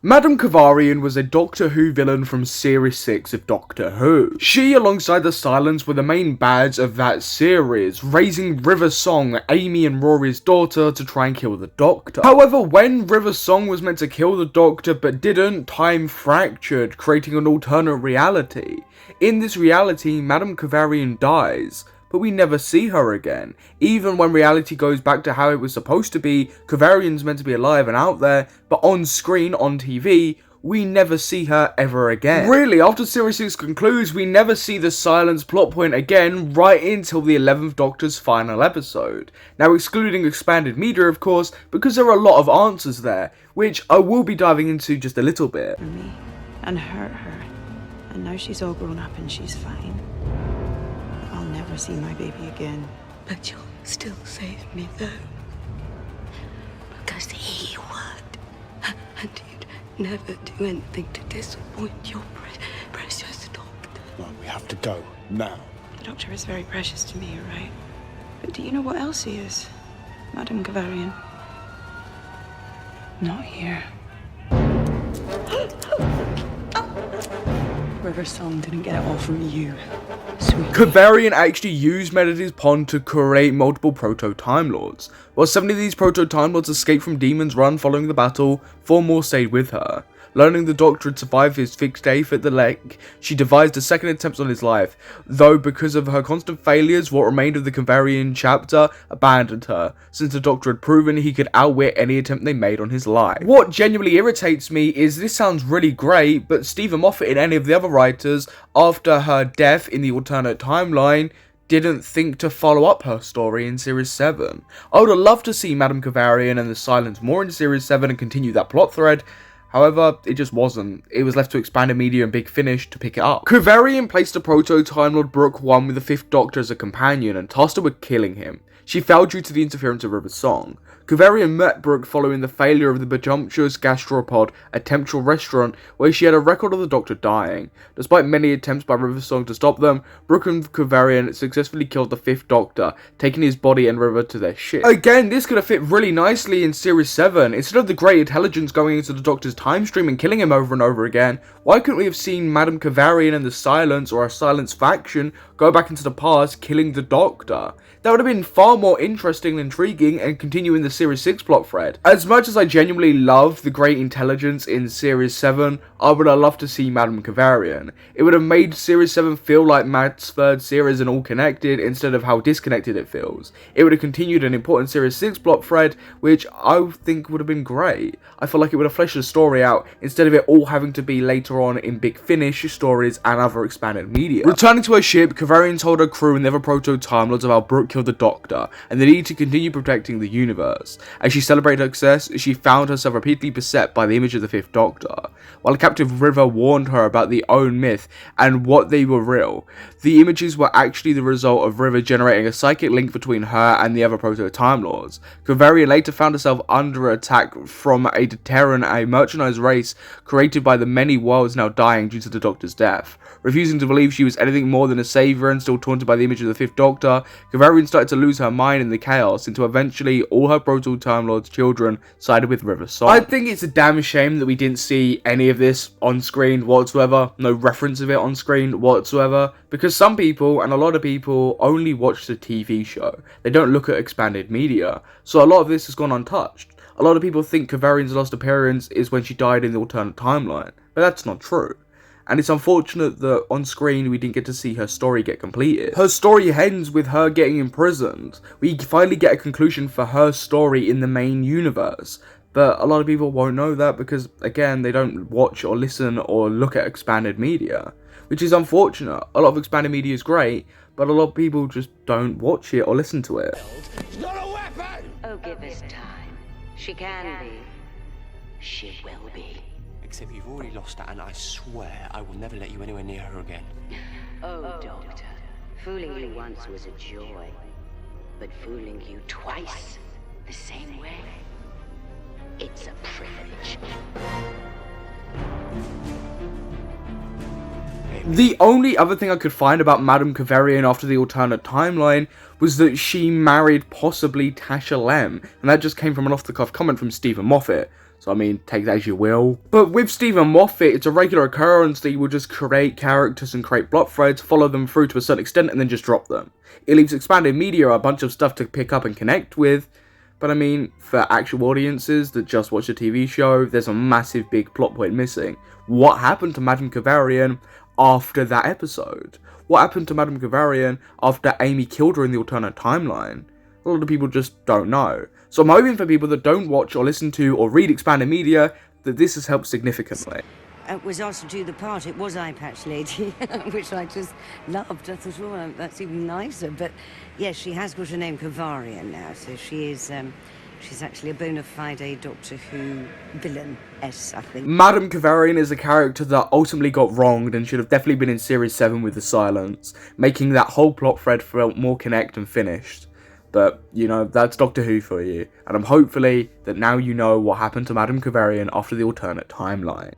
Madame Kovarian was a Doctor Who villain from Series 6 of Doctor Who. She, alongside the Silience, were the main bads of that series, raising River Song, Amy and Rory's daughter, to try and kill the Doctor. However, when River Song was meant to kill the Doctor but didn't, time fractured, creating an alternate reality. In this reality, Madame Kovarian dies, but we never see her again. Even when reality goes back to how it was supposed to be, Kovarian's meant to be alive and out there, but on screen, on TV, we never see her ever again. Really, after Series 6 concludes, we never see the Silience plot point again, right until the 11th Doctor's final episode. Now, excluding expanded media, of course, because there are a lot of answers there, which I will be diving into just a little bit. For me, and hurt her, and now she's all grown up and she's fine. I'll never see my baby again. But you'll still save me, though. Because he would. And you'd never do anything to disappoint your precious doctor. Well, we have to go, now. The Doctor is very precious to me, you're right. But do you know what else he is? Madame Kovarian. Not here. River Song didn't get it all from you, sweetie. Kovarian actually used Melody's Pond to create multiple Proto-Time Lords. While 70 of these Proto-Time Lords escaped from Demon's Run following the battle, 4 more stayed with her. Learning the Doctor had survived his fixed eighth at the lake, she devised a second attempt on his life, though because of her constant failures, what remained of the Kovarian chapter abandoned her, since the Doctor had proven he could outwit any attempt they made on his life. What genuinely irritates me is this sounds really great, but Stephen Moffat and any of the other writers, after her death in the alternate timeline, didn't think to follow up her story in Series 7. I would have loved to see Madame Kovarian and the Silience more in Series 7 and continue that plot thread. However, it just wasn't. It was left to expanded media and Big Finish to pick it up. Kovarian placed the Proto-Time Lord Brooke 1 with the 5th Doctor as a companion and tasked her with killing him. She fell due to the interference of River Song. Kovarian met Brooke following the failure of the presumptuous gastropod, a temporal restaurant, where she had a record of the Doctor dying. Despite many attempts by River Song to stop them, Brooke and Kovarian successfully killed the 5th Doctor, taking his body and River to their ship. Again, this could have fit really nicely in Series 7. Instead of the Great Intelligence going into the Doctor's time stream and killing him over and over again, why couldn't we have seen Madame Kovarian and the Silience, or a Silience faction, go back into the past, killing the Doctor? That would have been far more interesting and intriguing and continuing the Series 6 plot thread. As much as I genuinely love the Great Intelligence in Series 7, I would have loved to see Madame Kovarian. It would have made Series 7 feel like Matt's third series and all connected instead of how disconnected it feels. It would have continued an important Series 6 plot thread, which I think would have been great. I feel like it would have fleshed the story out instead of it all having to be later on in Big Finish stories and other expanded media. Returning to her ship, Kovarian told her crew and the other Proto-Time Lords about Brooke killed the Doctor and the need to continue protecting the universe. As she celebrated her success, she found herself repeatedly beset by the image of the 5th Doctor. While Captive River warned her about the own myth and what they were real, the images were actually the result of River generating a psychic link between her and the other Proto-Time Lords. Kovarian later found herself under attack from a Terran, a merchandise race created by the many worlds now dying due to the Doctor's death. Refusing to believe she was anything more than a saviour and still taunted by the image of the 5th Doctor, Kovarian started to lose her mind in the chaos until eventually all her Proto-Time Lord's children sided with River Song. I think it's a damn shame that we didn't see any of this on screen whatsoever, no reference of it on screen whatsoever, because some people, and a lot of people, only watch the TV show. They don't look at expanded media, so a lot of this has gone untouched. A lot of people think Kovarian's last appearance is when she died in the alternate timeline, but that's not true. And it's unfortunate that on screen we didn't get to see her story get completed. Her story ends with her getting imprisoned. We finally get a conclusion for her story in the main universe. But a lot of people won't know that because, again, they don't watch or listen or look at expanded media. Which is unfortunate. A lot of expanded media is great, but a lot of people just don't watch it or listen to it. It's not a weapon! Oh, give us time. She can be. She will be. Except you've already lost her, and I swear I will never let you anywhere near her again. Oh, Doctor. Fooling you once was a joy. But fooling you twice, the same way, it's a privilege. The only other thing I could find about Madame Kovarian after the alternate timeline was that she married possibly Tasha Lem, and that just came from an off-the-cuff comment from Stephen Moffat. So I mean, take that as you will. But with Stephen Moffat, it's a regular occurrence that he will just create characters and create plot threads, follow them through to a certain extent, and then just drop them. It leaves expanded media a bunch of stuff to pick up and connect with. But I mean, for actual audiences that just watch the TV show, there's a massive big plot point missing. What happened to Madame Kovarian after that episode? What happened to Madame Kovarian after Amy killed her in the alternate timeline? A lot of people just don't know. So I'm hoping for people that don't watch or listen to or read expanded media that this has helped significantly. Was asked to do the part. It was Eye Patch Lady, which I just loved. I thought, oh, that's even nicer. But yes, she has got her name Kovarian now, so she is. She's actually a bona fide Doctor Who villain-ess, I think. Madame Kovarain is a character that ultimately got wronged and should have definitely been in Series 7 with the Silience, making that whole plot thread feel more connect and finished. But, you know, that's Doctor Who for you, and I'm hopefully that now you know what happened to Madame Kovarian after the alternate timeline.